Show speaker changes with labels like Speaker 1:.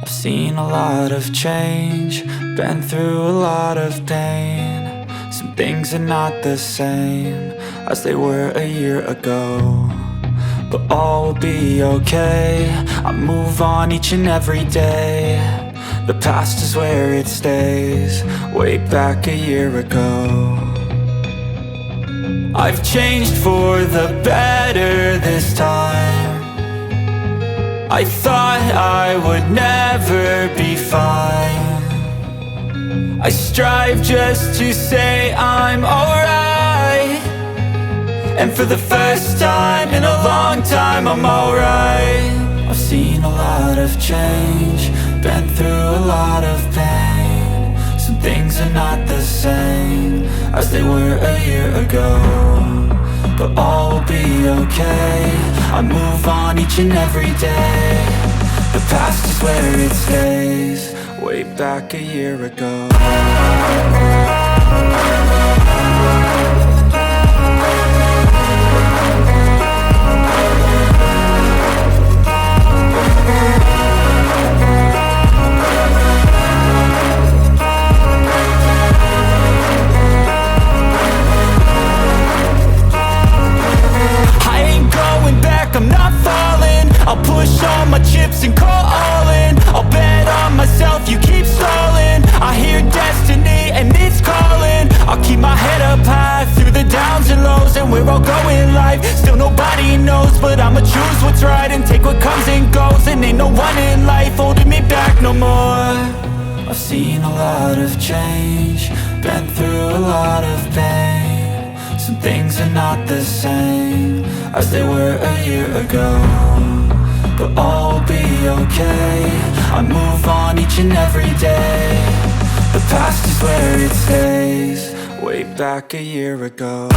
Speaker 1: I've seen a lot of change, been through a lot of pain. Some things are not the same as they were a year ago, but all will be okay. I move on each and every day. The past is where it stays, way back a year ago. I've changed for the better this time. I thought I would never be fine. I strive just to say I'm alright, and for the first time in a long time I'm alright. I've seen a lot of change, been through a lot of pain. Some things are not the same as they were a year ago, but all will be okay. I move on each and every day. The past is where it stays, way back a year ago. I'm not falling, I'll push all my chips and call all in. I'll bet on myself, you keep stalling. I hear destiny and it's calling. I'll keep my head up high through the downs and lows, and we're all going life. Still nobody knows, but I'ma choose what's right and take what comes and goes. And ain't no one in life holding me back no more. I've seen a lot of change, been through a lot of pain. Some things are not the same as they were a year ago, but all will be okay. I move on each and every day. The past is where it stays, way back a year ago.